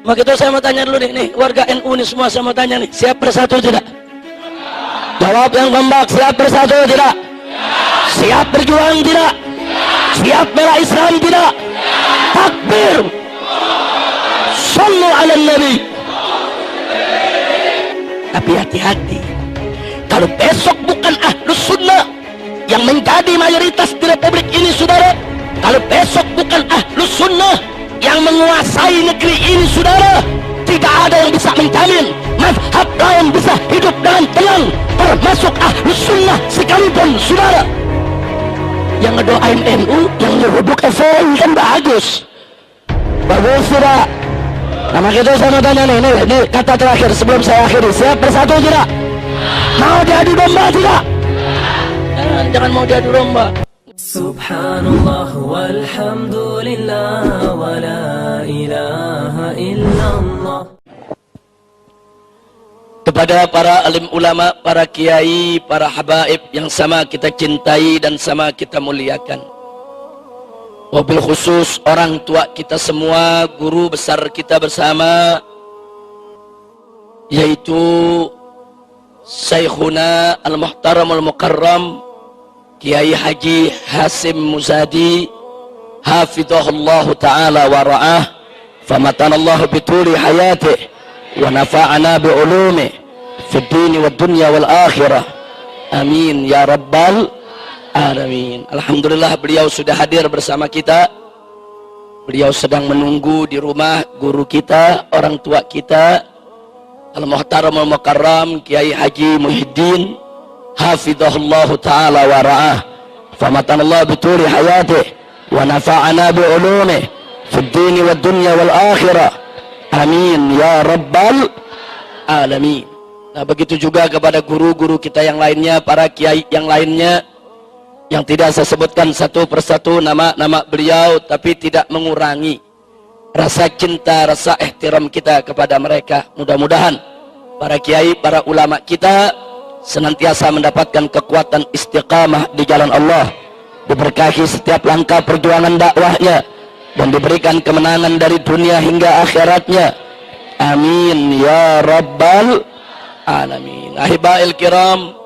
Maka itu saya mau tanya dulu nih, warga NU nih semua saya mau tanya nih, siap bersatu tidak? Jawab yang kompak, siap bersatu tidak? Siap berjuang tidak? Siap bela Islam tidak? Takbir. Sallu ala Nabi. Tapi hati-hati, kalau besok bukan Ahlus Sunnah yang menjadi mayoritas di Republik ini, saudara, kalau besok bukan Ahlus Sunnah yang menguasai negeri ini, saudara, tidak ada yang bisa menjamin mazhab lain bisa hidup dengan tenang, termasuk Ahlus Sunnah sekalipun, saudara. Yang ngedoain NU, yang nyeruduk FPI kan bagus, bagus tidak? Nah, makanya saya mau tanya nih, ini kata terakhir sebelum saya akhiri, siap bersatu tidak? Mau diadu domba tidak? Jangan mau diadu domba. Subhanallah walhamdulillah wa la ilaha illallah. Kepada para alim ulama, para kiai, para habaib yang sama kita cintai dan sama kita muliakan, wabil khusus orang tua kita semua, guru besar kita bersama, yaitu Syekhuna Al-Muhtaram Al-Mukarram Kiai Haji Hasim Muzadi hafidhahullah ta'ala wa ra'ah, famatanallahu bituli hayatih wa nafa'ana bi'ulumih fid dini wad dunya wal akhirah, amin ya rabbal alamin. Alhamdulillah beliau sudah hadir bersama kita. Beliau sedang menunggu di rumah guru kita, orang tua kita, Al-Muhtaram Al-Mukarram Kiai Haji Muhyiddin hafidhahullah ta'ala wa ra'ah, famatanallahu bituli hayatih wa nafa'ana bi'ulumih fid dini wad dunya wal akhirah, amin ya rabbal alamin. Nah, begitu juga kepada guru-guru kita yang lainnya, para kiai yang lainnya yang tidak saya sebutkan satu persatu nama-nama beliau, tapi tidak mengurangi rasa cinta, rasa ihtiram kita kepada mereka. Mudah-mudahan para kiai, para ulama kita senantiasa mendapatkan kekuatan istiqamah di jalan Allah, diberkahi setiap langkah perjuangan dakwahnya, dan diberikan kemenangan dari dunia hingga akhiratnya, amin ya rabbal alamin. Ahibail kiram,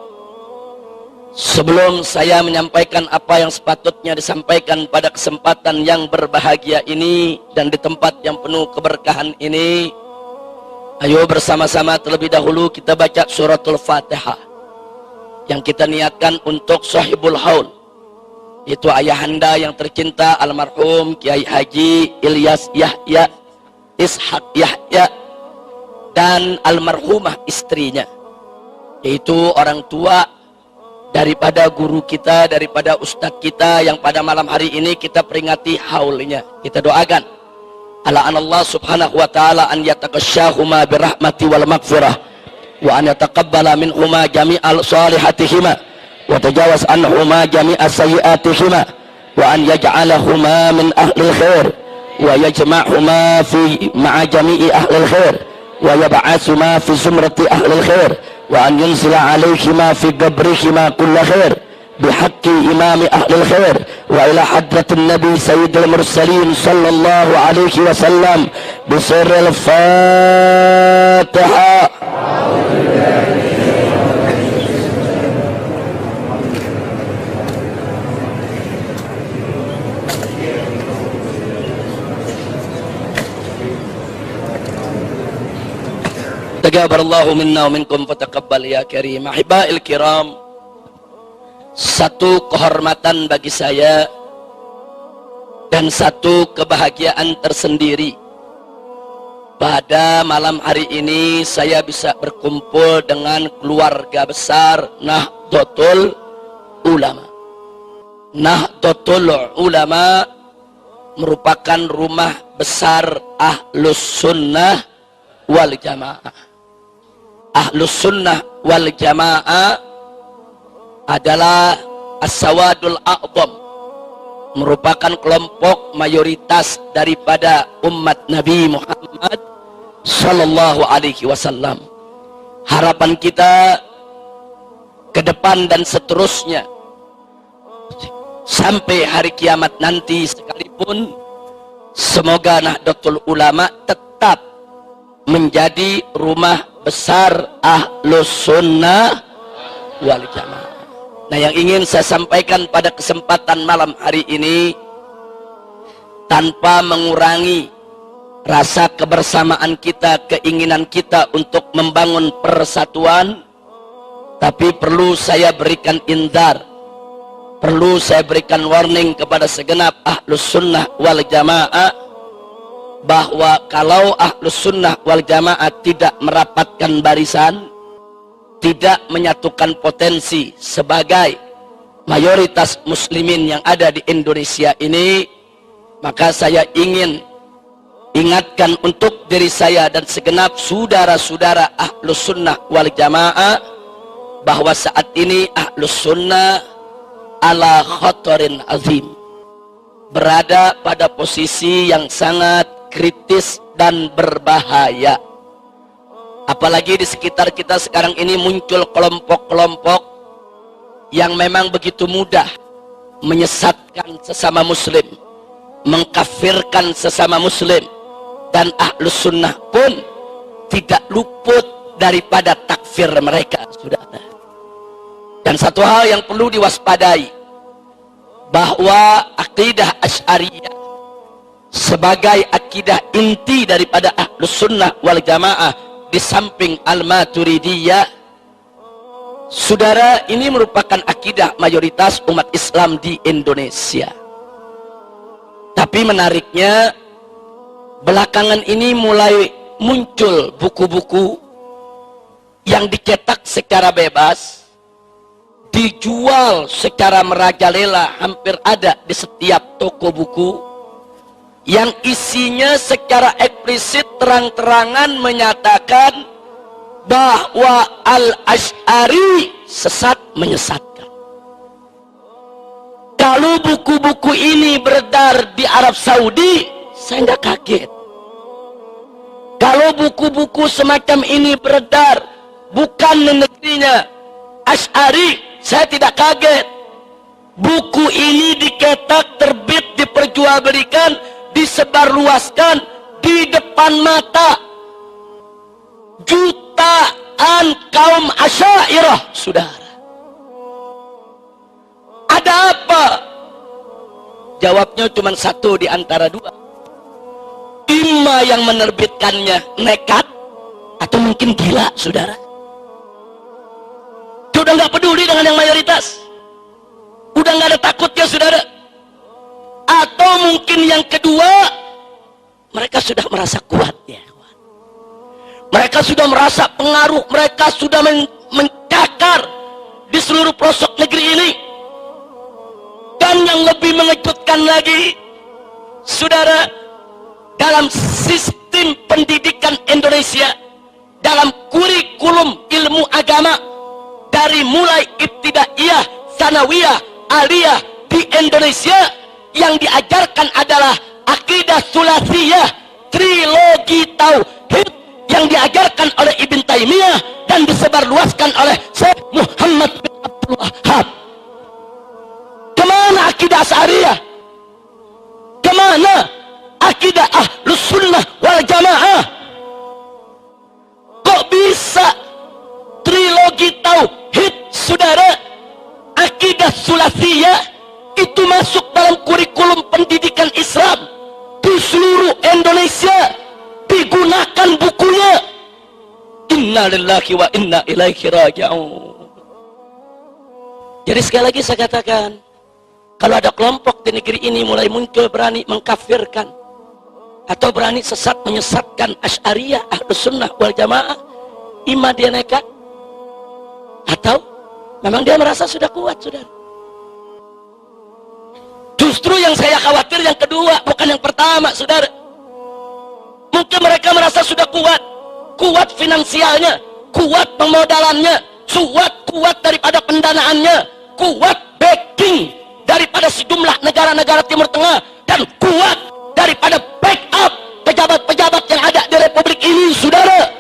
sebelum saya menyampaikan apa yang sepatutnya disampaikan pada kesempatan yang berbahagia ini dan di tempat yang penuh keberkahan ini, ayo bersama-sama terlebih dahulu kita baca suratul Fatihah yang kita niatkan untuk sahibul haul, itu ayahanda yang tercinta almarhum Kiai Haji Ilyas Yahya Ishak Yahya dan almarhumah istrinya, yaitu orang tua daripada guru kita, daripada ustadz kita yang pada malam hari ini kita peringati haulnya. Kita doakan ala anallah subhanahu wa ta'ala an yataqasyahuma birahmati wal maghfirah wa an yataqabbala minhuma jami'al salihatihima wa tajawaz anhuma jami'as sayyiatihima wa an yaj'alahuma min ahlil khair wa yajma'huma fi ma'a jami'i ahlil khair wa yab'atsuma fi zumrati ahlil khair wa an yunzila alaihima fi qabrihima kulla khair bihaqqi imami ahlil khair wa ila hadratin nabi sayyidil mursalin sallallahu alaihi wasallam bisirril Fatihah. Taqabbalallahu minna wa minkum fataqabbal ya karim. Ahibail kiram, satu kehormatan bagi saya dan satu kebahagiaan tersendiri pada malam hari ini saya bisa berkumpul dengan keluarga besar Nahdlatul Ulama. Nahdlatul Ulama merupakan rumah besar Ahlus Sunnah wal Jamaah. Ahlus Sunnah wal Jamaah adalah as-sawadul a'zam, merupakan kelompok mayoritas daripada umat Nabi Muhammad sallallahu alaihi wasallam. Harapan kita ke depan dan seterusnya sampai hari kiamat nanti sekalipun, semoga Nahdlatul Ulama tetap menjadi rumah besar Ahlus Sunnah wal Jamaah. Nah, yang ingin saya sampaikan pada kesempatan malam hari ini, tanpa mengurangi rasa kebersamaan kita, keinginan kita untuk membangun persatuan, tapi perlu saya berikan indar, perlu saya berikan warning kepada segenap Ahlus Sunnah wal Jamaah, bahwa kalau Ahlus Sunnah wal Jamaah tidak merapatkan barisan, tidak menyatukan potensi sebagai mayoritas muslimin yang ada di Indonesia ini, maka saya ingin ingatkan untuk diri saya dan segenap saudara-saudara Ahlus Sunnah wal Jamaah bahwa saat ini Ahlus Sunnah ala khatarin azim, berada pada posisi yang sangat kritis dan berbahaya. Apalagi di sekitar kita sekarang ini muncul kelompok-kelompok yang memang begitu mudah menyesatkan sesama muslim, mengkafirkan sesama muslim, dan Ahlus Sunnah pun tidak luput daripada takfir mereka, saudara. Dan satu hal yang perlu diwaspadai, bahwa akidah Asy'ariyah sebagai akidah inti daripada Ahlus Sunnah wal Jamaah di samping Al-Maturidiyah, saudara, ini merupakan akidah mayoritas umat Islam di Indonesia. Tapi menariknya, belakangan ini mulai muncul buku-buku yang dicetak secara bebas, dijual secara merajalela, hampir ada di setiap toko buku, yang isinya secara eksplisit terang-terangan menyatakan bahwa Al-Asy'ari sesat menyesatkan. Kalau buku-buku ini beredar di Arab Saudi, saya nggak kaget. Kalau buku-buku semacam ini beredar bukan di negerinya Asy'ari, saya tidak kaget. Buku ini diketak, terbit, diperjualbelikan, disebarluaskan di depan mata jutaan kaum Asy'ariyah, saudara. Ada apa? Jawabnya cuma satu di antara dua. Imma yang menerbitkannya nekat, atau mungkin gila, saudara. Dia udah nggak peduli dengan yang mayoritas, udah nggak ada takutnya, saudara. Atau mungkin yang kedua, mereka sudah merasa kuat, ya. Mereka sudah merasa pengaruh, mereka sudah mencakar di seluruh pelosok negeri ini. Dan yang lebih mengejutkan lagi, saudara, dalam sistem pendidikan Indonesia, dalam kurikulum ilmu agama, dari mulai ibtidaiyah, tsanawiyah, aliyah di Indonesia, yang diajarkan adalah akidah sulasiyah, trilogi tauhid, yang diajarkan oleh Ibn Taimiyah dan disebarluaskan oleh Syekh Muhammad bin Abdul Wahhab. Kemana akidah Asy'ariyah? Kemana akidah Ahlus Sunnah wal Jamaah? Kok bisa trilogi tauhid, saudara, akidah sulasiyah itu masuk dalam kurikulum pendidikan Islam di seluruh Indonesia, digunakan bukunya? Inna lillahi wa inna ilaihi raji'un. Jadi sekali lagi saya katakan, kalau ada kelompok di negeri ini mulai muncul berani mengkafirkan atau berani sesat menyesatkan Asy'ariyah, Ahlus Sunnah wal Jamaah, imma dia nekat atau memang dia merasa sudah kuat, saudara. Justru yang saya khawatir yang kedua, bukan yang pertama, saudara. Mungkin mereka merasa sudah kuat, kuat finansialnya, kuat pemodalannya, kuat daripada pendanaannya, kuat backing daripada sejumlah negara-negara Timur Tengah, dan kuat daripada backup pejabat-pejabat yang ada di Republik ini, saudara.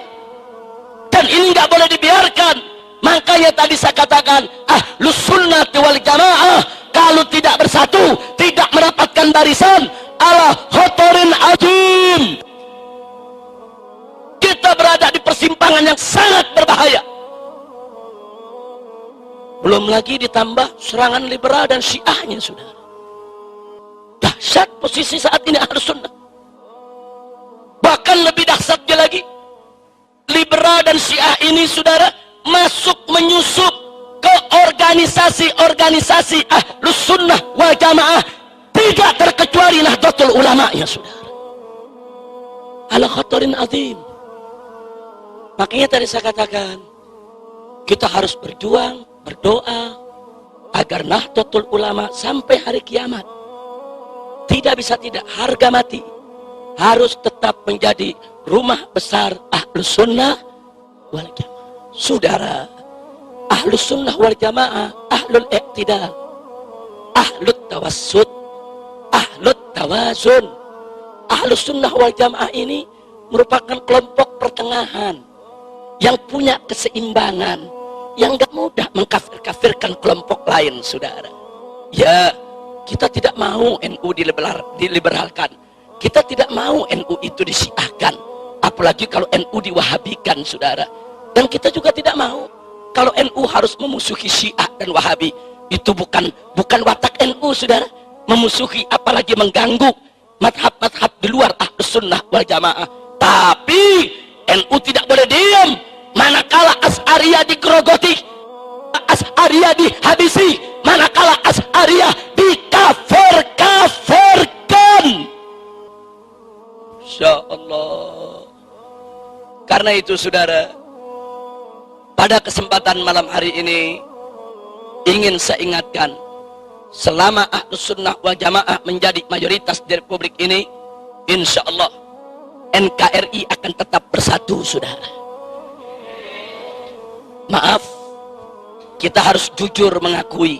Dan ini nggak boleh dibiarkan. Makanya tadi saya katakan, Ahlus Sunnah wal Jamaah kalau tidak bersatu, tidak merapatkan barisan, ala khotorin azim, kita persimpangan yang sangat berbahaya. Belum lagi ditambah serangan liberal dan syiahnya, saudara. Dahsyat posisi saat ini Ahlus Sunnah. Bahkan lebih dahsyatnya lagi, liberal dan syiah ini, saudara, masuk menyusup ke organisasi-organisasi Ahlus Sunnah wal Jamaah, tidak terkecuali Nahdlatul Ulama, ya saudara. Ala khatarin azim. Makanya tadi saya katakan, kita harus berjuang, berdoa agar Nahdlatul Ulama sampai hari kiamat tidak bisa tidak, harga mati harus tetap menjadi rumah besar Ahlus Sunnah wal Jamaah. Saudara, Ahlus Sunnah wal Jamaah, Ahlul Iqtidal, Ahlut Tawassut, Ahlut Tawazun. Ahlus Sunnah wal Jamaah ini merupakan kelompok pertengahan yang punya keseimbangan, yang gak mudah mengkafir-kafirkan kelompok lain, saudara. Ya, kita tidak mau NU diliberalkan, kita tidak mau NU itu disiahkan, apalagi kalau NU diwahabikan, saudara. Dan kita juga tidak mau kalau NU harus memusuhi Syiah dan Wahabi. Itu bukan watak NU, saudara. Memusuhi apalagi mengganggu madhab-madhab di luar Ahlus Sunnah wal Jamaah. Tapi NU tidak boleh diam manakala Asy'ariyah digerogoti, Asy'ariyah dihabisi, manakala Asy'ariyah dikafir-kafirkan. Insya Allah. Karena itu, saudara, pada kesempatan malam hari ini ingin saya ingatkan, selama Ahlus Sunnah wal Jamaah menjadi mayoritas di Republik ini, insya Allah NKRI akan tetap bersatu, saudara. Maaf, kita harus jujur mengakui,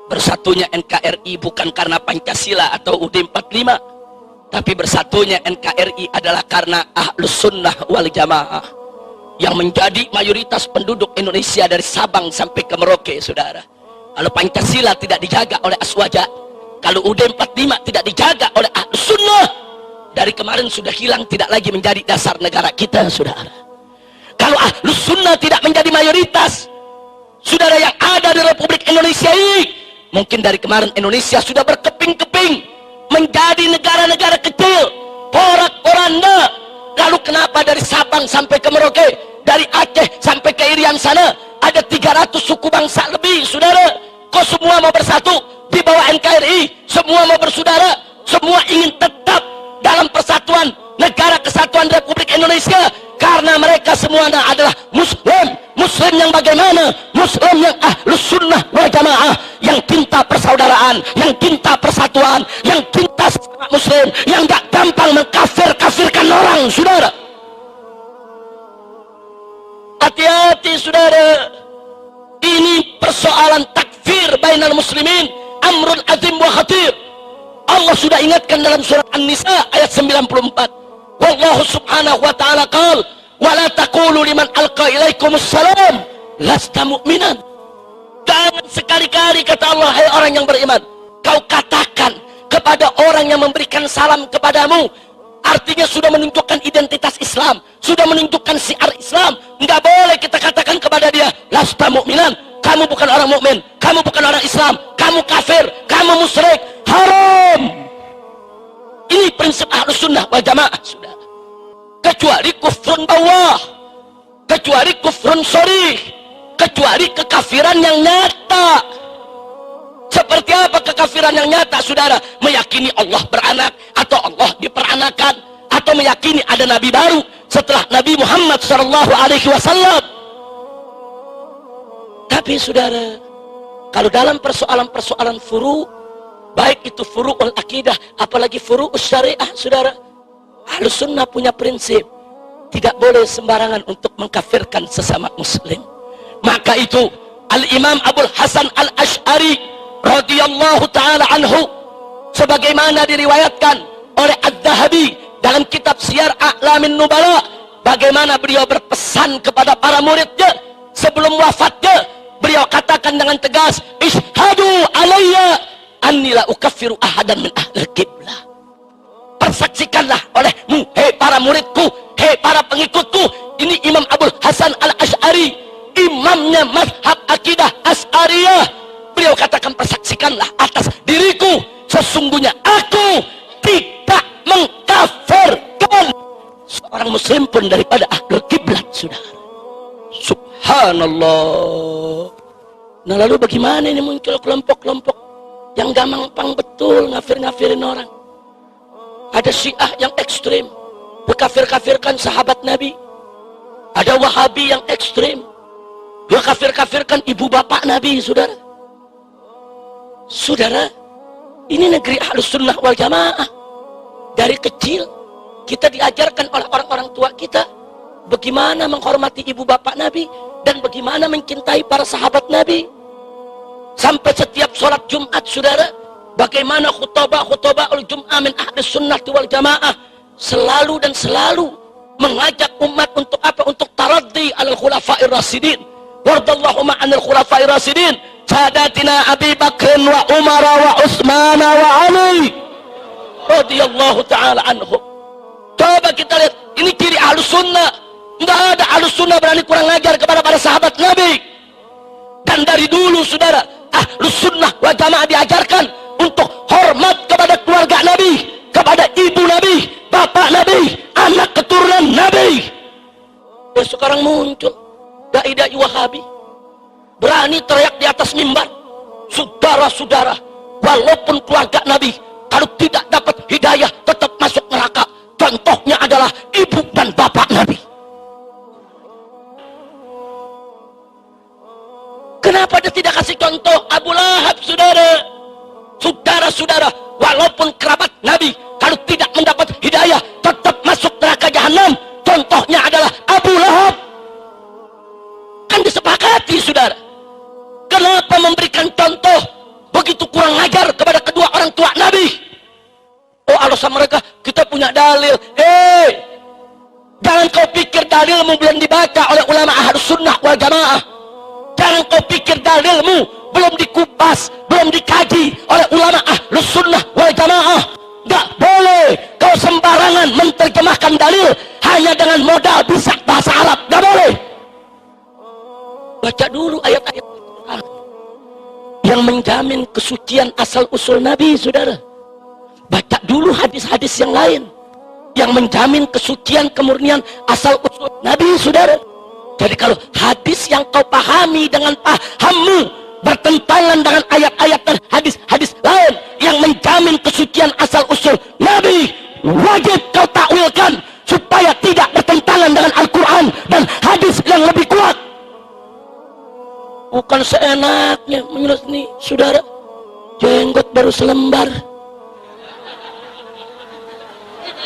bersatunya NKRI bukan karena Pancasila atau UUD 45, tapi bersatunya NKRI adalah karena Ahlus Sunnah wal Jamaah yang menjadi mayoritas penduduk Indonesia dari Sabang sampai ke Merauke, saudara. Kalau Pancasila tidak dijaga oleh Aswaja, kalau UUD 45 tidak dijaga oleh Ahlus Sunnah, dari kemarin sudah hilang, tidak lagi menjadi dasar negara kita, saudara. Kalau Ahlus Sunnah tidak menjadi mayoritas, saudara, yang ada di Republik Indonesia ini, mungkin dari kemarin Indonesia sudah berkeping-keping menjadi negara-negara kecil, porak-poranda. Lalu kenapa dari Sabang sampai ke Merauke, dari Aceh sampai ke Irian sana, ada 300 suku bangsa lebih, saudara? Kok semua mau bersatu di bawah NKRI? Semua mau bersaudara, semua ingin tetap dalam persatuan negara kesatuan Republik Indonesia, karena mereka semua adalah Muslim. Muslim yang bagaimana? Muslim yang Ahlus Sunnah wal Jamaah, yang cinta persaudaraan, yang cinta persatuan, yang cinta sesama Muslim, yang gak gampang mengkafir-kafirkan orang, saudara. Hati-hati, saudara. Ini persoalan takfir bainal muslimin, amrun azim wa khatir. Allah sudah ingatkan dalam surat An-Nisa ayat 94. Wallahu subhanahu wa ta'ala qala wala taqulu liman alqa ilaikumus salam lasta mu'minan. Jangan sekali-kali, kata Allah, hai orang yang beriman, kau katakan kepada orang yang memberikan salam kepadamu, artinya sudah menunjukkan identitas Islam, sudah menunjukkan syiar Islam. Enggak boleh kita katakan kepada dia lasta mu'minan, kamu bukan orang mukmin, kamu bukan orang Islam, kamu kafir, kamu musyrik, haram. Ini prinsip Ahlus Sunnah wal Jamaah, sudah. Kecuali kufrun bawah, kecuali kufrun sharih, kecuali kekafiran yang nyata. Seperti apa kekafiran yang nyata, saudara? Meyakini Allah beranak, atau Allah diperanakan, atau meyakini ada nabi baru setelah Nabi Muhammad SAW. Tapi, saudara, kalau dalam persoalan-persoalan furu', baik itu furu'ul akidah, apalagi furu'ul syariah, saudara, Ahlus Sunnah punya prinsip, tidak boleh sembarangan untuk mengkafirkan sesama muslim. Maka itu Al-Imam Abul Hasan Al-Asy'ari radhiyallahu ta'ala anhu, sebagaimana diriwayatkan oleh Adz-Dzahabi dalam kitab Syiar A'lamin Nubala, bagaimana beliau berpesan kepada para muridnya sebelum wafatnya. Beliau katakan dengan tegas, ishhadu alayya anni la ukaffiru ahadan min ahlil qiblah. Persaksikanlah olehmu, hei para muridku, hei para pengikutku, ini Asy'ari, imamnya mazhab akidah Asy'ariyah. Beliau katakan, persaksikanlah atas diriku, sesungguhnya aku tidak mengkafirkan seorang muslim pun daripada ahlul kiblat, saudara. Subhanallah. Nah, lalu bagaimana ini muncul kelompok-kelompok yang gampang betul ngafir-ngafirin orang? Ada Syiah yang ekstrim, mengkafir-kafirkan sahabat Nabi. Ada Wahabi yang ekstrim, mengkafir-kafirkan ibu bapak Nabi, saudara. Saudara, ini negeri Ahlus Sunnah wal Jamaah. Dari kecil kita diajarkan oleh orang-orang tua kita bagaimana menghormati ibu bapak Nabi dan bagaimana mencintai para sahabat Nabi. Sampai setiap sholat Jumat, saudara, bagaimana khutbah Jum'ah min Ahlus Sunnah wal Jamaah selalu dan selalu mengajak umat untuk apa? Untuk taraddi alal khulafa'ir rasidin. Wardallahu ma'anil khulafa'ir rasidin. Sadatina Abi Bakr wa Umar wa Utsman wa Ali radhiyallahu ta'ala anhum. Coba kita lihat, ini ciri Ahlus Sunnah. Enggak ada Ahlus Sunnah berani kurang ajar kepada para sahabat Nabi. Dan dari dulu, saudara, Ahlus Sunnah wal Jamaah diajarkan untuk hormat kepada keluarga Nabi, kepada ibu Nabi, bapak Nabi, anak keturunan Nabi. Dan sekarang muncul dai-dai Wahabi berani teriak di atas mimbar, saudara-saudara, walaupun keluarga Nabi kalau tidak dapat hidayah tetap masuk neraka. Contohnya adalah ibu dan bapak Nabi. Kenapa dia tidak kasih contoh Abu Lahab, saudara? Saudara-saudara, walaupun kerabat Nabi kalau tidak mendapat hidayah tetap masuk neraka jahanam. Contohnya adalah Abu Lahab. Kan disepakati, saudara. Kenapa memberikan contoh begitu kurang ajar kepada kedua orang tua Nabi? Oh, alasan mereka, kita punya dalil. Jangan kau pikir dalilmu belum dibaca oleh ulama Ahlus Sunnah wal Jamaah. Jangan kau pikir dalilmu belum dikupas, belum dikaji oleh ulama Ahlus Sunnah wal Jamaah. Gak boleh kau sembarangan menerjemahkan dalil hanya dengan modal bisa bahasa Arab. Gak boleh. Baca dulu ayat-ayat yang menjamin kesucian asal-usul Nabi, saudara. Baca dulu hadis-hadis yang lain yang menjamin kesucian kemurnian asal-usul Nabi, saudara. Jadi kalau hadis yang kau pahami dengan pahammu bertentangan dengan ayat-ayat dan hadis-hadis lain yang menjamin kesucian asal-usul Nabi, wajib kau takwilkan supaya tidak bertentangan dengan Al-Quran dan hadis yang lebih kuat. Bukan seenaknya menyulut nih, saudara, jenggot baru selembar,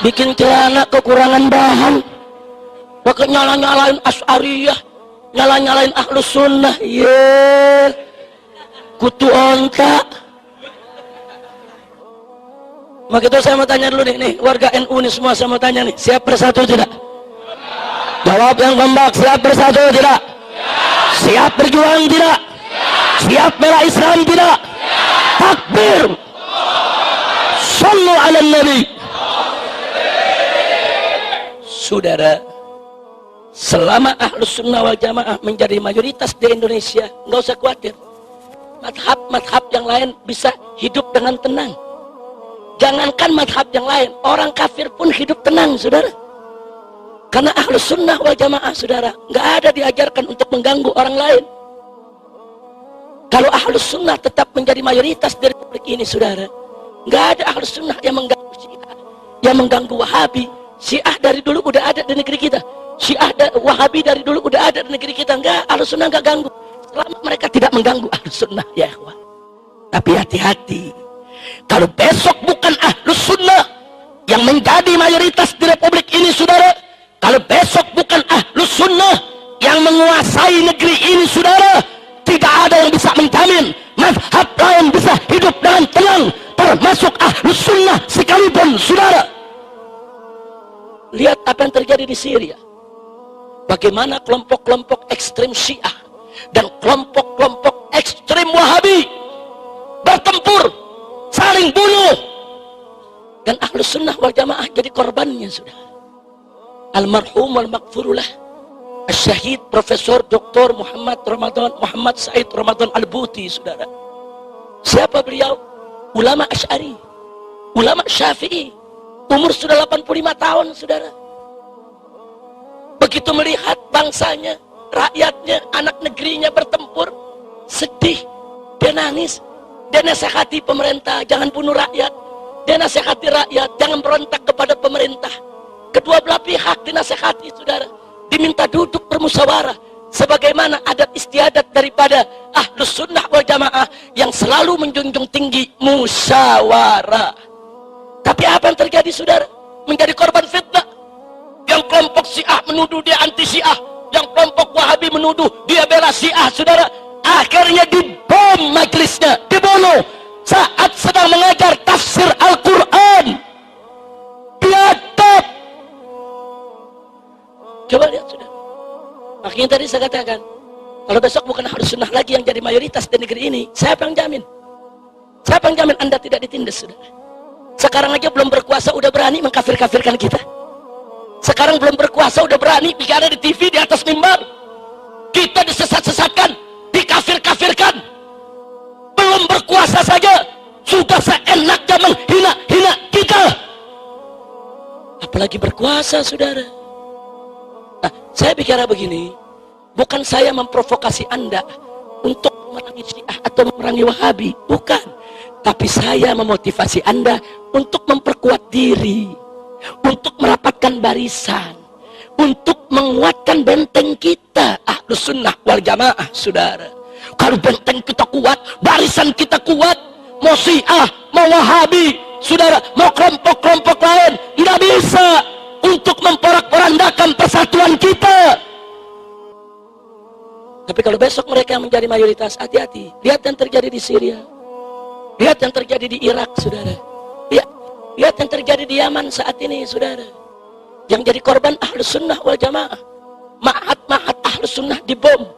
bikin celana kekurangan bahan, pakai nyala-nyalain Asy'ariyah, nyala-nyalain Ahlus Sunnah. Kutu onta. Maka itu saya mau tanya dulu nih, warga NU nih semua, saya mau tanya nih, siap bersatu tidak? Jawab yang kompak, siap bersatu tidak? Siap berjuang tidak? Siap bela Islam tidak? Takbir. Shallu ala Nabi. Saudara, selama Ahlus Sunnah wal Jamaah menjadi mayoritas di Indonesia, nggak usah khawatir. Madhab-madhab yang lain bisa hidup dengan tenang. Jangankan madhab yang lain, orang kafir pun hidup tenang, saudara. Karena Ahlus Sunnah wal Jamaah, saudara, nggak ada diajarkan untuk mengganggu orang lain. Kalau Ahlus Sunnah tetap menjadi mayoritas dari republik ini, saudara, nggak ada Ahlus Sunnah yang mengganggu Syiah, yang mengganggu Wahabi. Syiah dari dulu udah ada di negeri kita. Syiah Wahabi dari dulu udah ada di negeri kita. Nggak, Ahlus Sunnah nggak ganggu. Selama mereka tidak mengganggu Ahlus Sunnah, ya ikhwan. Tapi hati-hati, kalau besok bukan Ahlus Sunnah yang menjadi mayoritas di republik ini, saudara, kalau besok bukan Ahlus Sunnah yang menguasai negeri ini, saudara, tidak ada yang bisa menjamin mazhab lain bisa hidup dengan tenang, termasuk Ahlus Sunnah sekalipun, saudara. Lihat apa yang terjadi di Syria. Bagaimana kelompok-kelompok ekstrem Syiah dan kelompok-kelompok ekstrem Wahabi bertempur, saling bunuh, dan Ahlus Sunnah wal Jamaah jadi korbannya, saudara. Almarhum wal maghfurulah Syahid Profesor Dr. Muhammad Said Ramadan Al-Buti, saudara. Siapa beliau? Ulama Asy'ari, ulama Syafi'i, umur sudah 85 tahun, saudara. Begitu melihat bangsanya, rakyatnya, anak negerinya bertempur, sedih, dia nangis. Dia nasihati pemerintah, jangan bunuh rakyat. Dia nasihati rakyat, jangan berontak kepada pemerintah. Kedua belah pihak dinasihati, saudara. Diminta duduk bermusyawarah, sebagaimana adat istiadat daripada Ahlus Sunnah wal Jamaah yang selalu menjunjung tinggi musyawarah. Tapi apa yang terjadi, saudara? Menjadi korban fitnah. Yang kelompok Syiah menuduh dia anti Syiah, yang kelompok Wahabi menuduh dia bela Syiah, saudara. Akhirnya dibom majelisnya, dibunuh saat sedang mengajar tafsir Al-Quran. Biadab. Coba lihat, saudara. Makanya tadi saya katakan, kalau besok bukan Ahlus Sunnah lagi yang jadi mayoritas di negeri ini, siapa yang jamin? Siapa yang jamin Anda tidak ditindas, saudara? Sekarang aja belum berkuasa udah berani mengkafir-kafirkan kita. Sekarang belum berkuasa udah berani bicara di TV, di atas mimbar. Kita disesat-sesatkan, dikafir-kafirkan. Belum berkuasa saja sudah seenaknya menghina-hina kita. Apalagi berkuasa, saudara. Nah, saya bicara begini, bukan saya memprovokasi Anda untuk memerangi Syiah atau memerangi Wahabi, bukan. Tapi saya memotivasi Anda untuk memperkuat diri, untuk merapatkan barisan, untuk menguatkan benteng kita, Ahlus Sunnah wal Jamaah, saudara. Kalau benteng kita kuat, barisan kita kuat, mau Syiah, mau Wahabi, saudara, mau kelompok-kelompok lain, nggak bisa untuk memporak-porandakan persatuan kita. Tapi kalau besok mereka yang menjadi mayoritas, hati-hati. Lihat yang terjadi di Syria, lihat yang terjadi di Irak, saudara. Lihat yang terjadi di Yaman saat ini, saudara. Yang jadi korban Ahlus Sunnah wal Jamaah. Ma'had Ahlus Sunnah dibom,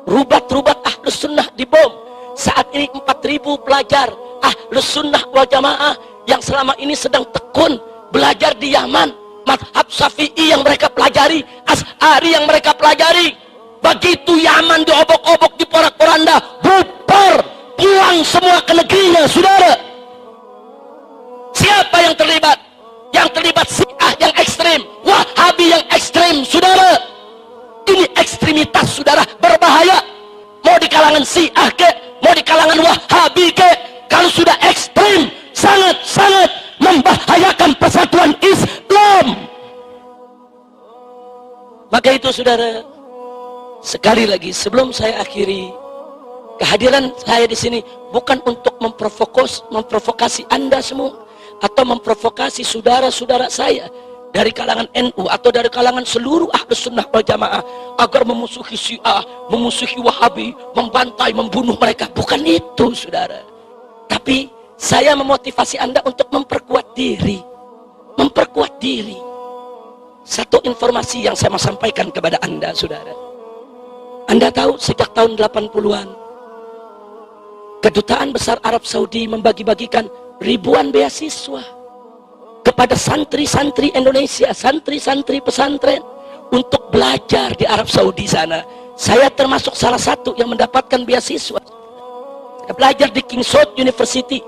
rubat-rubat Ahlus Sunnah dibom. Saat ini 4.000 pelajar Ahlus Sunnah wal Jamaah yang selama ini sedang tekun belajar di Yaman, mazhab Syafi'i yang mereka pelajari, Asy'ari yang mereka pelajari, begitu Yaman diobok-obok, diporak-poranda, bubar, pulang semua ke negerinya, saudara. Siapa yang terlibat? Yang terlibat Syiah yang ekstrim, Wahabi yang ekstrim, saudara. Ini ekstremitas, saudara, berbahaya. Mau di kalangan Syiah ke, mau di kalangan Wahabi ke, kalau sudah ekstrim, sangat-sangat membahayakan persatuan Islam. Maka itu, saudara, sekali lagi sebelum saya akhiri, kehadiran saya di sini bukan untuk memprovokasi Anda semua atau memprovokasi saudara-saudara saya dari kalangan NU atau dari kalangan seluruh Ahlus Sunnah wal Jamaah agar memusuhi Syiah, memusuhi Wahabi, membantai, membunuh mereka. Bukan itu, saudara. Tapi saya memotivasi Anda untuk memperkuat diri. Memperkuat diri. Satu informasi yang saya mau sampaikan kepada Anda, saudara. Anda tahu sejak tahun 80-an, Kedutaan Besar Arab Saudi membagi-bagikan ribuan beasiswa kepada santri-santri Indonesia, santri-santri pesantren untuk belajar di Arab Saudi sana. Saya termasuk salah satu yang mendapatkan beasiswa. Saya belajar di King Saud University.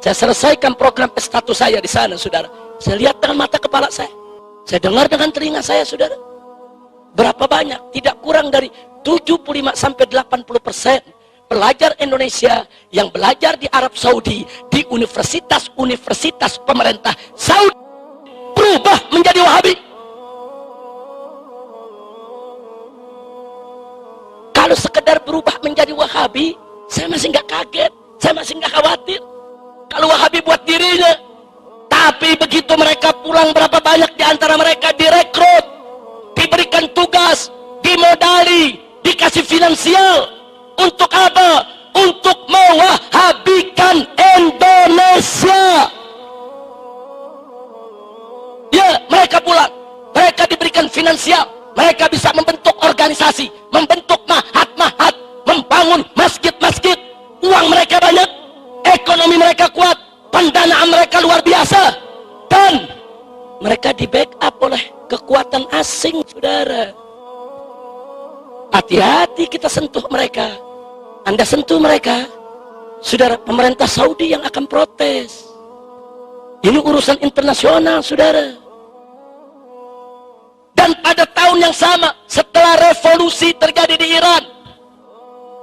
Saya selesaikan program S1 saya di sana, saudara. Saya lihat dengan mata kepala saya. Saya dengar dengan telinga saya, saudara. Berapa banyak? Tidak kurang dari 75-80% pelajar Indonesia yang belajar di Arab Saudi, di universitas-universitas pemerintah Saudi, berubah menjadi Wahabi. Kalau sekedar berubah menjadi Wahabi, saya masih nggak kaget, saya masih nggak khawatir. Kalau Wahabi buat dirinya, tapi begitu mereka pulang, berapa banyak di antara mereka direkrut, diberikan tugas, dimodali, dikasih finansial. Untuk apa? Untuk mewahabikan Indonesia. Ya, mereka pulang, mereka diberikan finansial, mereka bisa membentuk organisasi, membentuk mahat-mahat, membangun masjid-masjid. Uang mereka banyak, ekonomi mereka kuat, pendanaan mereka luar biasa, dan mereka di backup oleh kekuatan asing, saudara. Hati-hati kita sentuh mereka. Anda sentuh mereka, saudara, pemerintah Saudi yang akan protes. Ini urusan internasional, saudara. Dan pada tahun yang sama, setelah revolusi terjadi di Iran,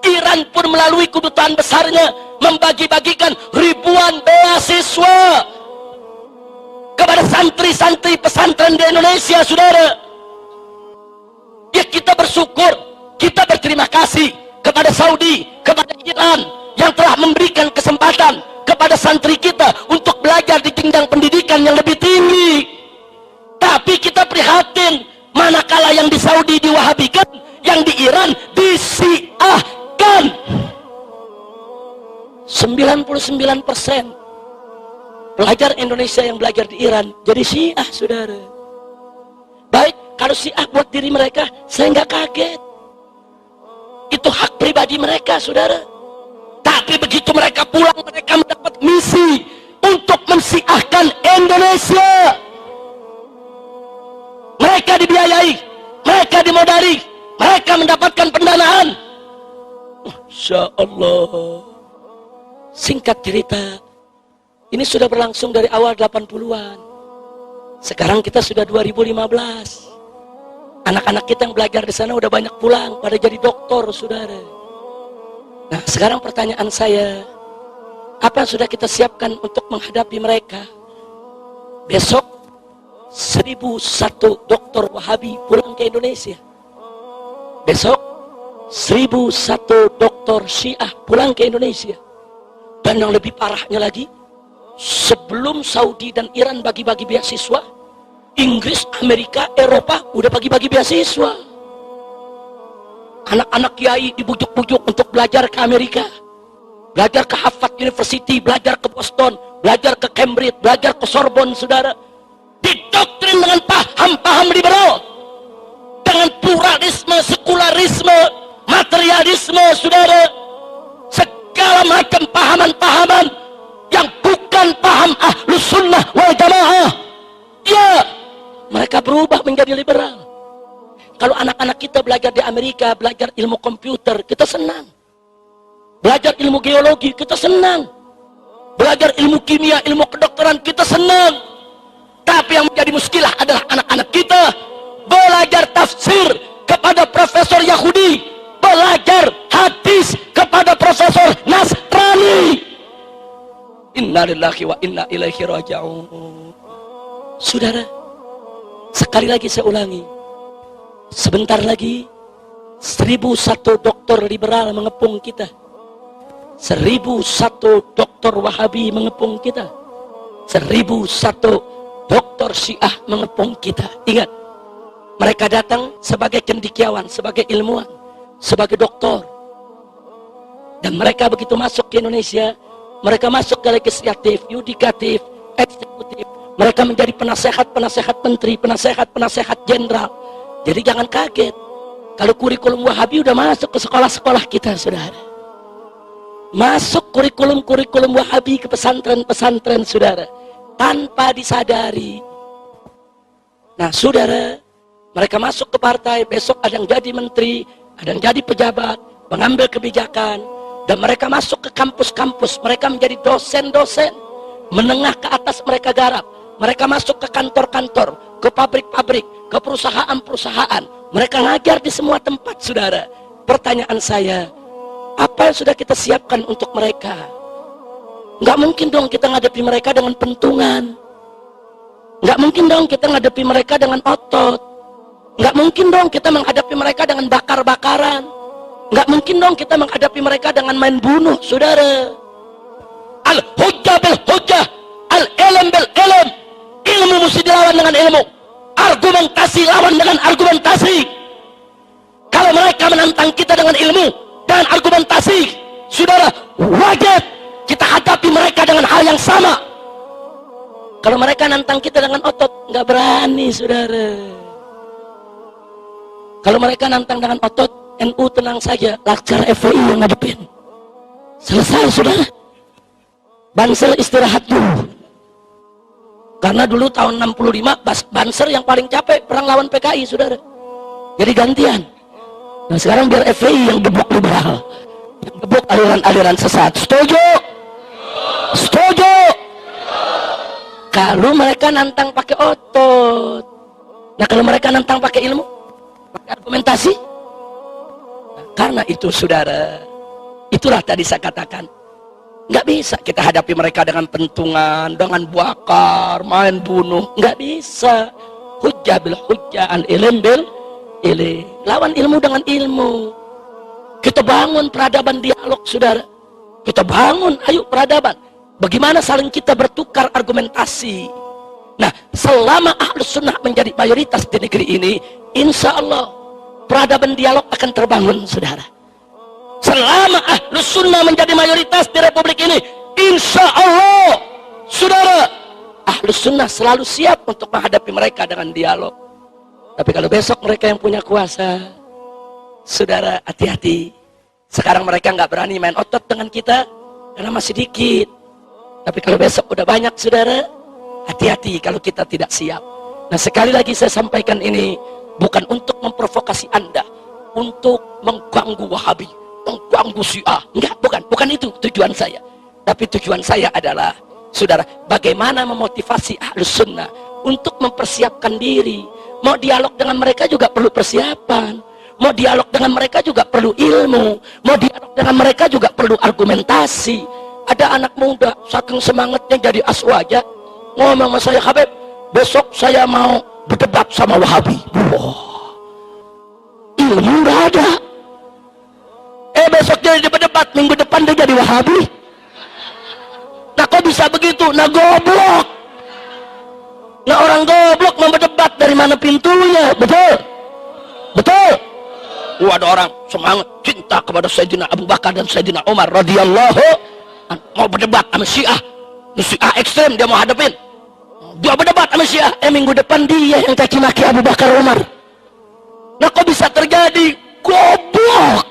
Iran pun melalui kedutaan besarnya membagi-bagikan ribuan beasiswa kepada santri-santri pesantren di Indonesia, saudara. Ya, kita bersyukur, kita berterima kasih kepada Saudi, kepada Iran yang telah memberikan kesempatan kepada santri kita untuk belajar di jenjang pendidikan yang lebih tinggi. Tapi kita prihatin, manakala yang di Saudi diwahabikan, yang di Iran disiahkan. 99% pelajar Indonesia yang belajar di Iran jadi Syiah, saudara. Baik, kalau Syiah buat diri mereka, saya nggak kaget. Itu hak pribadi mereka, saudara. Tapi begitu mereka pulang, mereka mendapat misi untuk mensyiahkan Indonesia. Mereka dibiayai, mereka dimodali, mereka mendapatkan pendanaan. Masya Allah. Singkat cerita, ini sudah berlangsung dari awal 80-an. Sekarang kita sudah 2015. Anak-anak kita yang belajar di sana udah banyak pulang, pada jadi doktor, saudara. Nah, sekarang pertanyaan saya, apa yang sudah kita siapkan untuk menghadapi mereka? Besok 1001 dokter Wahabi pulang ke Indonesia. Besok 1001 dokter Syiah pulang ke Indonesia. Dan yang lebih parahnya lagi, sebelum Saudi dan Iran bagi-bagi beasiswa, Inggris, Amerika, Eropa udah bagi-bagi beasiswa. Anak-anak kiai dibujuk-bujuk untuk belajar ke Amerika, belajar ke Harvard University, belajar ke Boston, belajar ke Cambridge, belajar ke Sorbonne, saudara. Didoktrin dengan paham-paham liberal, dengan pluralisme, sekularisme, materialisme, saudara. Segala macam pahaman-pahaman yang bukan paham Ahlus Sunnah wal Jamaah, ya, mereka berubah menjadi liberal. Kalau anak-anak kita belajar di Amerika, belajar ilmu komputer, kita senang. Belajar ilmu geologi, kita senang. Belajar ilmu kimia, ilmu kedokteran, kita senang. Tapi yang menjadi muskilah adalah anak-anak kita belajar tafsir kepada profesor Yahudi, belajar hadis kepada profesor Nasrani. Innalillahi wa inna ilaihi raji'un. Saudara, sekali lagi saya ulangi, sebentar lagi 1001 dokter liberal mengepung kita, 1001 dokter Wahabi mengepung kita, 1001 dokter Syiah mengepung kita. Ingat, mereka datang sebagai cendekiawan, sebagai ilmuwan, sebagai doktor. Dan mereka begitu masuk ke Indonesia, mereka masuk ke legislatif, yudikatif, eksekutif. Mereka menjadi penasehat-penasehat menteri, penasehat-penasehat jenderal. Jadi jangan kaget kalau kurikulum Wahabi udah masuk ke sekolah-sekolah kita, saudara. Masuk kurikulum-kurikulum Wahabi ke pesantren-pesantren, saudara, tanpa disadari. Nah, saudara, mereka masuk ke partai, besok ada yang jadi menteri, ada yang jadi pejabat, mengambil kebijakan, dan mereka masuk ke kampus-kampus, mereka menjadi dosen-dosen, menengah ke atas mereka garap. Mereka masuk ke kantor-kantor, ke pabrik-pabrik, ke perusahaan-perusahaan. Mereka ngajar di semua tempat, saudara. Pertanyaan saya, apa yang sudah kita siapkan untuk mereka? Nggak mungkin dong kita ngadepi mereka dengan pentungan. Nggak mungkin dong kita ngadepi mereka dengan otot. Nggak mungkin dong kita menghadapi mereka dengan bakar-bakaran. Nggak mungkin dong kita menghadapi mereka dengan main bunuh, saudara. Al-hujjah bil-hujjah, al-ilm bil-ilm. Ilmu mesti dilawan dengan ilmu, argumentasi lawan dengan argumentasi. Kalau mereka menantang kita dengan ilmu dan argumentasi, saudara, wajib kita hadapi mereka dengan hal yang sama. Kalau mereka nantang kita dengan otot, nggak berani, saudara. Kalau mereka nantang dengan otot, NU tenang saja, Laskar FPI yang ngadepin. Selesai, saudara. Banser istirahat dulu. Karena dulu tahun 65 Banser yang paling capek perang lawan PKI, saudara. Jadi gantian. Nah sekarang biar FPI yang gebuk liberal, yang gebuk aliran-aliran sesat. Setuju? Setuju? Kalau mereka nantang pakai otot. Nah kalau mereka nantang pakai ilmu, pakai argumentasi. Nah, karena itu saudara, itulah tadi saya katakan, nggak bisa kita hadapi mereka dengan pentungan, dengan bakar, main bunuh. Nggak bisa. Hujjah bil hujjah, al ilm bil ilm. Lawan ilmu dengan ilmu. Kita bangun peradaban dialog saudara. Kita bangun, ayo peradaban. Bagaimana saling kita bertukar argumentasi. Nah, selama Ahlus Sunnah menjadi mayoritas di negeri ini, insya Allah peradaban dialog akan terbangun, saudara. Selama Ahlus Sunnah menjadi mayoritas di Republik ini, insya Allah, saudara, Ahlus Sunnah selalu siap untuk menghadapi mereka dengan dialog. Tapi kalau besok mereka yang punya kuasa, saudara, hati-hati. Sekarang mereka nggak berani main otot dengan kita karena masih dikit. Tapi kalau besok udah banyak, saudara, hati-hati kalau kita tidak siap. Nah sekali lagi saya sampaikan ini bukan untuk memprovokasi Anda, untuk mengganggu Wahabi, mengganggu Syiah. Enggak, bukan itu tujuan saya. Tapi tujuan saya adalah, saudara, bagaimana memotivasi Ahlus Sunnah untuk mempersiapkan diri. Mau dialog dengan mereka juga perlu persiapan. Mau dialog dengan mereka juga perlu ilmu. Mau dialog dengan mereka juga perlu argumentasi. Ada anak muda saking semangatnya jadi aswaja, ngomong sama saya, Habib, besok saya mau berdebat sama Wahabi. Wah, ilmu nggak ada. Besok dia berdebat, minggu depan dia jadi Wahabi. Nah kok bisa begitu? Nah goblok. Nah orang goblok mau berdebat, dari mana pintunya? Betul? Betul? Ada orang semangat cinta kepada Sayyidina Abu Bakar dan Sayyidina Umar radhiyallahu, mau berdebat sama Syiah. Syiah ekstrem dia mau hadapin. Dia berdebat sama Syiah. Minggu depan dia yang caci maki Abu Bakar Umar. Nah kok bisa terjadi? Goblok.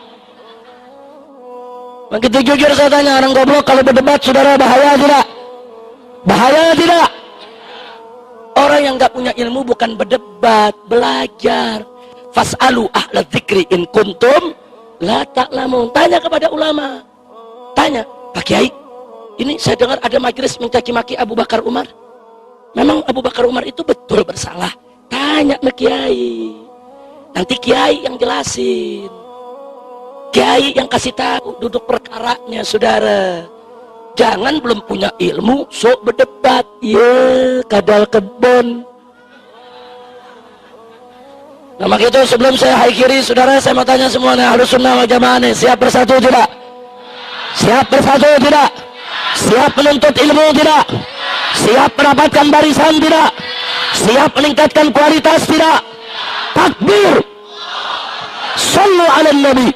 Begitu jujur saya tanya, orang goblok kalau berdebat, saudara, bahaya tidak? Bahaya tidak? Orang yang nggak punya ilmu bukan berdebat, belajar. Fas'alu ahla dzikri in kuntum la ta'lamun. Tanya kepada ulama. Tanya, Pak Kiai, ini saya dengar ada majelis mencaci maki Abu Bakar Umar. Memang Abu Bakar Umar itu betul bersalah? Tanya ke Kiai. Nanti Kiai yang jelasin. Kiai yang kasih tahu duduk perkaranya, saudara. Jangan belum punya ilmu sok berdebat. Ya, kadal kebon. Nah maka itu sebelum saya haikiri, saudara, saya mau tanya semuanya, Ahlus Sunnah wal Jamaah nih, siap bersatu tidak? Siap bersatu tidak? Siap menuntut ilmu tidak? Siap mendapatkan barisan tidak? Siap meningkatkan kualitas tidak? Takbir! Sallu ala Nabi.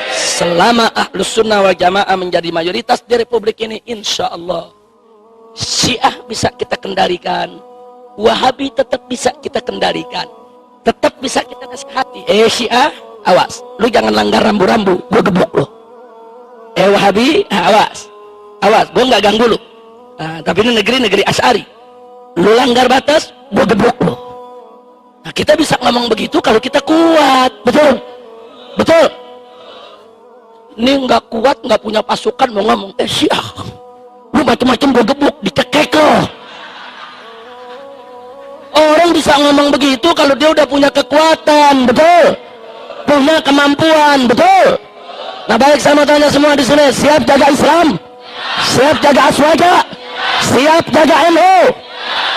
Selama Ahlus Sunnah wal Jamaah menjadi mayoritas di Republik ini, insya Allah Syiah bisa kita kendalikan, Wahabi tetap bisa kita kendalikan, tetap bisa kita nasihati. Syiah, awas, lu jangan langgar rambu-rambu, gua gebuk lu. Wahabi, awas, gua nggak ganggu lu. Nah, tapi ini negeri Asy'ari, lu langgar batas, gua gebuk lu. Nah, kita bisa ngomong begitu kalau kita kuat, betul, betul. Ini nggak kuat, nggak punya pasukan, mau ngomong, Syiah, lu macam-macam gua gebuk, dicekek lo. Orang bisa ngomong begitu kalau dia udah punya kekuatan, betul, punya kemampuan, betul. Nah baik, saya mau tanya semua di sini, siap jaga Islam, siap jaga Aswaja, siap jaga NU,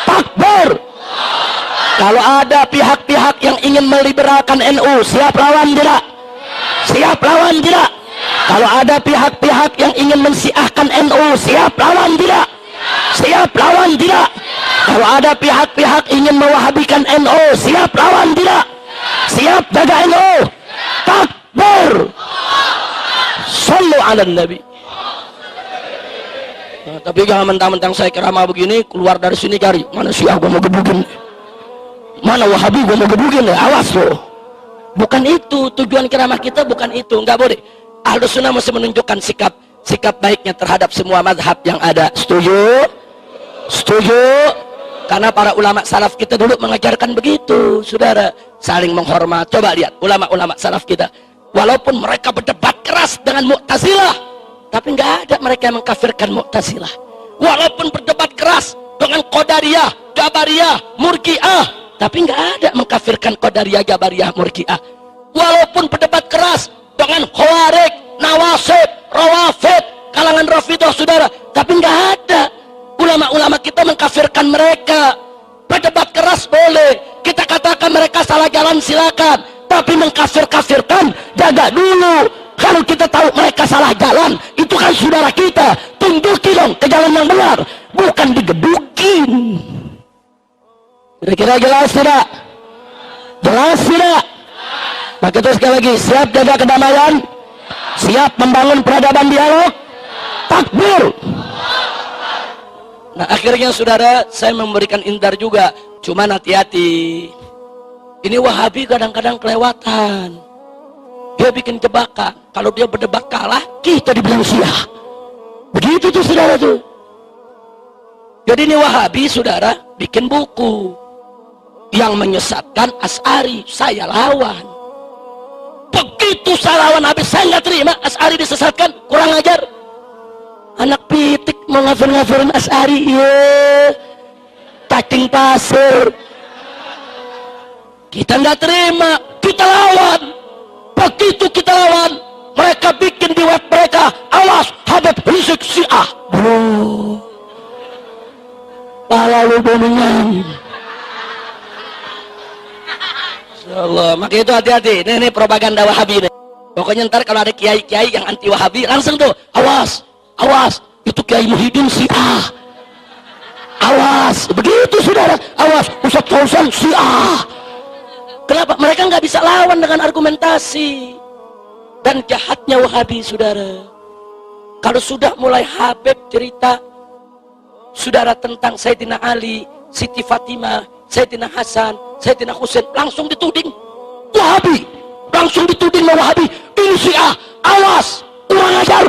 takbir. Kalau ada pihak-pihak yang ingin meliberalkan NU, siap lawan tidak? Siap lawan tidak? Kalau ada pihak-pihak yang ingin mensyiahkan NU, siap lawan tidak? Siap lawan tidak? Kalau ada pihak-pihak ingin mewahabikan NU, siap lawan tidak? Siap jaga NU, takbir. Sallu ala Nabi. Nah, tapi jangan mentang-mentang saya ceramah begini, keluar dari sini cari mana Syiah gua mau gebukin, mana Wahabi gua mau gebukin, awas loh. Bukan itu tujuan ceramah kita, bukan itu, nggak boleh. Ahlus Sunnah mesti menunjukkan sikap baiknya terhadap semua mazhab yang ada. Setuju? Setuju? Karena para ulama salaf kita dulu mengajarkan begitu, saudara. saling menghormat. Coba lihat ulama-ulama salaf kita, walaupun mereka berdebat keras dengan Mu'tazilah, tapi nggak ada mereka yang mengkafirkan Mu'tazilah. Walaupun berdebat keras dengan Qadariyah, Jabariyah, Murji'ah, tapi nggak ada mengkafirkan Qadariyah, Jabariyah, Murji'ah. Walaupun berdebat keras dengan Khawarij, Nawasib, Rawafid, kalangan Rafidhah, saudara, tapi nggak ada ulama-ulama kita mengkafirkan mereka. Berdebat keras boleh, kita katakan mereka salah jalan silakan, tapi mengkafir-kafirkan jaga dulu. Kalau kita tahu mereka salah jalan, itu kan saudara kita, tunjuki dong ke jalan yang benar, bukan digebukin. Kira-kira jelas tidak? Jelas tidak? Maka itu sekali lagi, siap jaga kedamaian, siap membangun peradaban dialog, takbir. Nah akhirnya saudara, saya memberikan indar juga, cuman hati-hati, ini Wahabi kadang-kadang kelewatan, dia bikin jebakan. Kalau dia berdebat kalah, kita dibilang Syiah. Begitu tuh saudara tuh. Jadi ini Wahabi saudara bikin buku yang menyesatkan Asy'ari, saya lawan. Begitu saya lawan habis, saya nggak terima Asy'ari disesatkan, kurang ajar. Anak pitik mau ngafir-ngafirin Asy'ari, iya, cacing pasir. Kita nggak terima, kita lawan. Begitu kita lawan, mereka bikin di web mereka, awas Habib Rizik Syiah. Bro, pala lu boningan. Insyaallah, maka itu hati-hati. Ini propaganda Wahabi nih. Pokoknya ntar kalau ada kiai-kiai yang anti Wahabi, langsung tuh, awas, awas, itu Kiai Muhyiddin Syiah. Awas, begitu saudara, awas, Ustaz Fauzan Syiah. Kenapa? Mereka nggak bisa lawan dengan argumentasi. Dan jahatnya Wahabi saudara, kalau sudah mulai Habib cerita saudara tentang Sayyidina Ali, Siti Fatimah, Sayyidina Hasan, Sayyidina Husain, langsung dituding Wahabi, langsung dituding Wahabi, ini Syiah, awas, kurang ajar.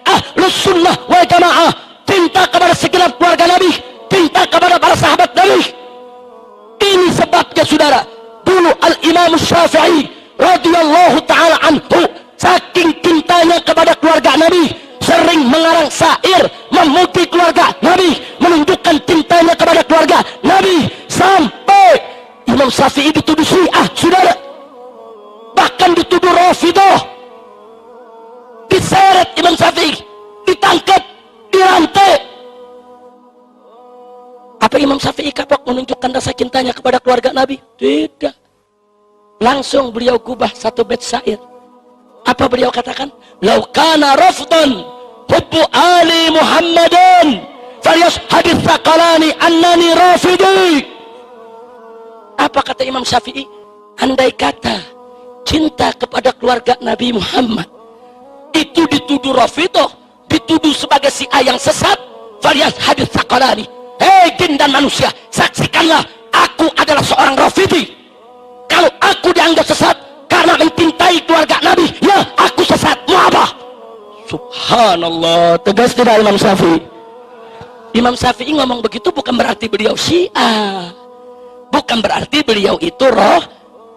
Ahlus sunnah wal jamaah cinta kepada segenap keluarga Nabi, cinta kepada para sahabat Nabi. Ini sebabnya saudara, dulu Al-Imam Syafi'i radhiyallahu ta'ala anhu, saking cintanya kepada keluarga Nabi, sering mengarang syair memuji keluarga Nabi, menunjukkan cintanya kepada keluarga Nabi, sampai Imam Syafi'i dituduh Syiah saudara, bahkan dituduh Rafidhah, diseret Imam Syafi'i, ditangkap, dirantai. Apa Imam Syafi'i kapok menunjukkan rasa cintanya kepada keluarga Nabi? Tidak. Langsung beliau gubah satu bait syair. Apa beliau katakan? Lau kana rafdan hubbu ali Muhammadin falyashhadits thaqalani annani rafidi. Apa kata Imam Syafi'i? Andai kata cinta kepada keluarga Nabi Muhammad itu dituduh Rafidhah, dituduh sebagai Syiah yang sesat, falyashhadits thaqalani. Hei jin dan manusia, saksikanlah aku adalah seorang Rafidi. Kalau aku dianggap sesat karena mencintai keluarga Nabi, ya aku sesat. Mau apa? Subhanallah, tegas tidak Imam Syafi'i? Imam Syafi'i ngomong begitu bukan berarti beliau Syiah, bukan berarti beliau itu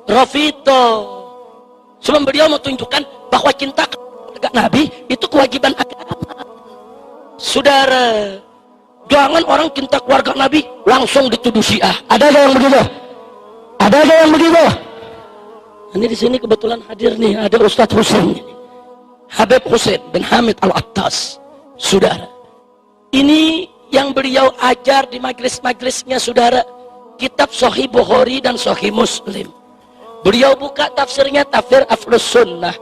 Rafidhah. Sebab beliau mau tunjukkan bahwa cinta keluarga Nabi itu kewajiban agama. Saudara, jangan orang cinta keluarga Nabi langsung dituduh Syiah. Ada yang begitu? Ada yang begitu? Ini di sini kebetulan hadir nih, ada Ustadz Husain, Habib Husain bin Hamid Al-Attas. Saudara, ini yang beliau ajar di majlis-majlisnya saudara, kitab Sahih Bukhari dan Sahih Muslim. Beliau buka tafsirnya, tafsir Ahlus Sunnah.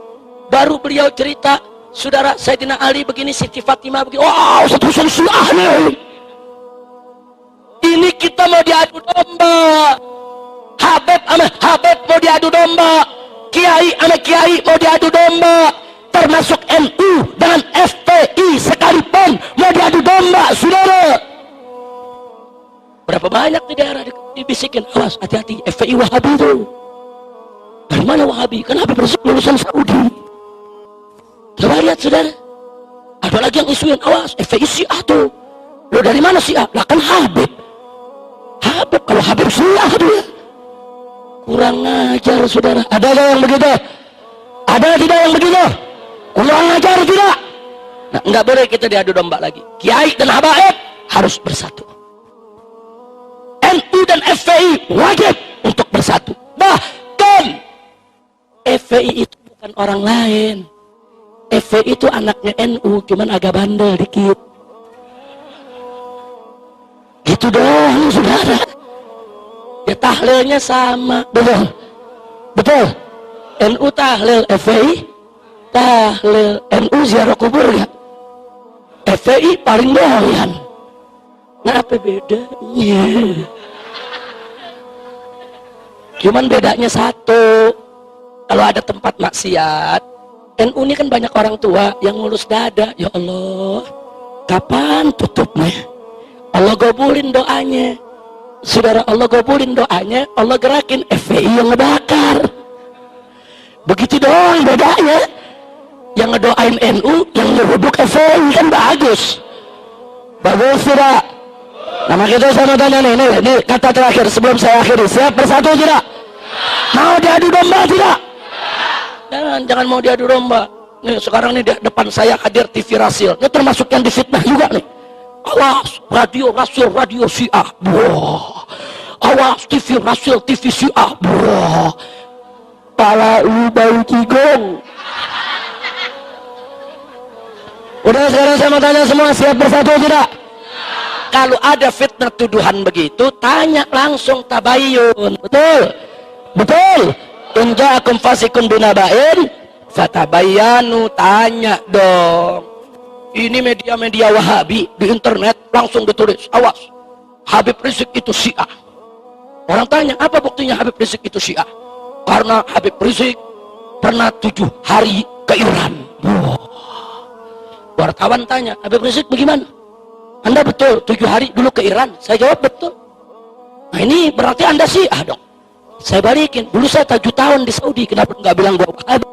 Baru beliau cerita, saudara, Sayyidina Ali begini, Siti Fatimah begini. Wow, Ustadz Husain Syiah nih. Ini kita mau diadu domba. Habib sama Habib mau diadu domba, Kiai sama Kiai mau diadu domba, termasuk NU dengan FPI sekalipun mau diadu domba, saudara. Berapa banyak di daerah dibisikin, awas hati-hati FPI Wahabi itu. Dari mana Wahabi? Kan Habib Rizik lulusan Saudi. Coba lihat saudara, ada lagi yang isuin, awas FPI Syiah tuh. Lo dari mana Syiah? Lah kan Habib. Habib, kalau Habib Syiah dia. kurang ngajar saudara. Ada nggak yang begitu? Ada tidak yang begitu? Kurang ngajar tidak? Nah, nggak boleh kita diadu domba lagi. Kiai dan habaib harus bersatu. NU dan FPI wajib untuk bersatu. Bahkan FPI itu bukan orang lain. FPI itu anaknya NU, cuman agak bandel dikit. Gitu dong saudara. Ya tahlilnya sama, betul? Betul? NU tahlil, FPI tahlil. NU ziarah kubur ya? FPI paling doyan. Nah apa bedanya? Cuman bedanya satu. Kalau ada tempat maksiat, NU ini kan banyak orang tua yang ngurus dada. Ya Allah, kapan tutupnya? Allah gabulin doanya. Saudara, Allah gabulin doanya, Allah gerakin FPI yang ngebakar. Begitu doang bedanya. Yang ngedoain NU, yang ngeruduk FPI kan bagus. Bagus tidak? Nama kita sama tanya nih, ini kata terakhir sebelum saya akhiri. Siap bersatu tidak? Mau diadu domba tidak? Jangan mau diadu domba. Nih sekarang nih di depan saya hadir TV Rasil. Ini termasuk yang difitnah juga nih. Awas radio Rasul, radio Syiah. Wah. Awas TV Rasil, TV Syiah. Wah. Pala bau cigong. Udah sekarang saya mau tanya semua, siap bersatu tidak? Kalau ada fitnah tuduhan begitu, tanya langsung tabayyun. Betul? Betul? In ja'akum fasikun binaba'in fatabayyanu, tanya dong. Ini media-media Wahabi di internet langsung ditulis, awas, Habib Rizik itu Syiah. Orang tanya, apa buktinya Habib Rizik itu Syiah? Karena Habib Rizik pernah 7 hari ke Iran. Wow. Wartawan tanya, Habib Rizik bagaimana? Anda betul 7 hari dulu ke Iran? Saya jawab betul. Nah ini berarti Anda Syiah dong. Saya balikin, dulu saya 7 tahun di Saudi, kenapa nggak bilang gua Wahabi?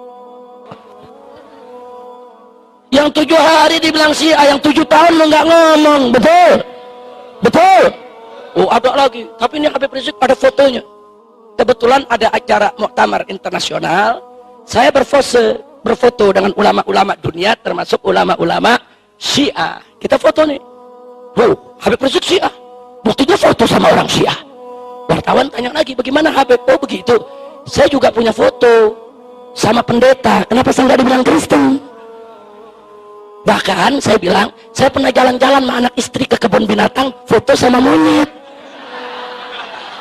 Yang 7 hari dibilang Syiah, yang 7 tahun lu nggak ngomong, betul? Betul? Oh ada lagi, tapi ini Habib Rizik ada fotonya. Kebetulan ada acara muktamar internasional, saya berfoto dengan ulama-ulama dunia, termasuk ulama-ulama Syiah. Kita foto nih. Wow, Habib Rizik Syiah. Buktinya foto sama orang Syiah. Wartawan tanya lagi, bagaimana Habib? Oh begitu. Saya juga punya foto sama pendeta. Kenapa saya nggak dibilang Kristen? Bahkan saya bilang, saya pernah jalan-jalan sama anak istri ke kebun binatang, foto sama monyet.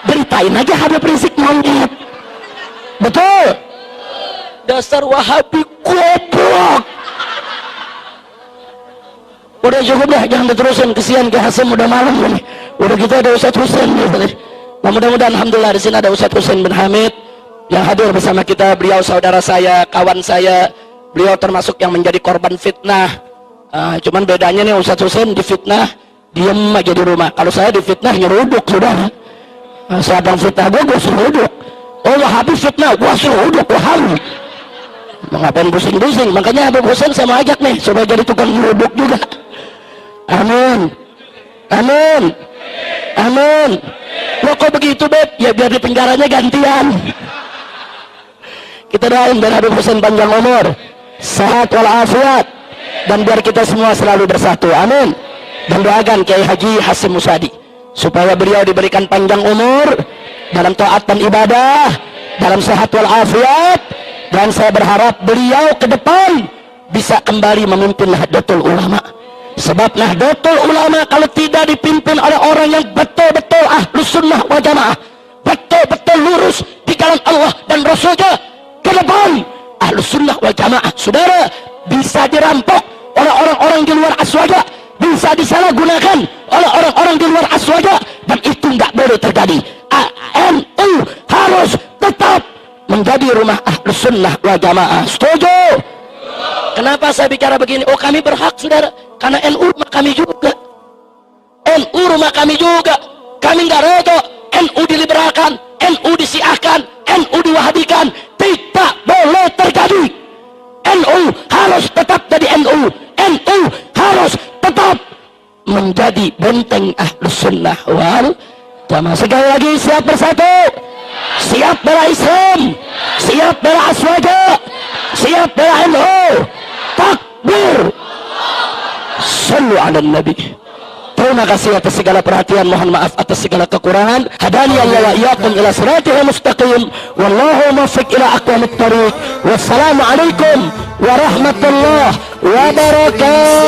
Beritain aja Habib Rizik monyet. Betul? Dasar Wahabi goblok. Udah cukup dah, jangan diterusin, kesian ke Hasim, udah malam nih. Udah gitu ada Ustadz Husain nih. Nah, mudah-mudahan alhamdulillah di sini ada Ustadz Husain bin Hamid yang hadir bersama kita. Beliau saudara saya, kawan saya. Beliau termasuk yang menjadi korban fitnah. Cuman bedanya nih Ustadz Husain difitnah diem aja di rumah. Kalau saya difitnah nyeruduk saudara. Saya abang fitnah gue seruduk. Oh Wahabi fitnah, gue seruduk Wahabi. Ngapain pusing-pusing? Makanya Habib Husain saya mau ajak nih supaya jadi tukang nyeruduk juga. Amin. Amin. Amin. Lo kok begitu Beb? Ya biar di penjaranya gantian. Kita doain biar Habib Husain panjang umur, sehat walafiat, dan biar kita semua selalu bersatu. Amin. Dan doakan Kiai Haji Hasim Musadi supaya beliau diberikan panjang umur dalam taat dan ibadah, dalam sehat walafiat, dan saya berharap beliau ke depan bisa kembali memimpin Nahdlatul Ulama. Sebab Nahdlatul Ulama kalau tidak dipimpin oleh orang yang betul-betul ahlus sunnah wal jamaah, betul-betul lurus di jalan Allah dan Rasulnya, ke depan ahlus sunnah wal jamaah saudara bisa dirampok oleh orang-orang di luar aswaja, bisa disalahgunakan oleh orang-orang di luar aswaja, dan itu nggak boleh terjadi. NU harus tetap menjadi rumah ahlus sunnah wal jamaah. Setuju? Kenapa saya bicara begini? Oh kami berhak saudara, karena NU rumah kami juga. NU rumah kami juga. Kami nggak reda NU diliberalkan, NU disiahkan, NU diwahabikan. Tidak boleh terjadi. NU harus tetap jadi NU. NU harus tetap menjadi benteng ahlus sunnah wal jamaah. Sekali lagi siap bersatu. siap bela Islam, siap bela Aswaja, siap bela NU. Takbir. Sallu ala Nabi. Terima kasih atas segala perhatian, mohon maaf atas segala kekurangan. Hadani Allah wa iyyakum ila siratal mustaqim. Wallahu muwaffiq ila aqwamit thariq. Wassalamu alaikum warahmatullahi wabarakatuh.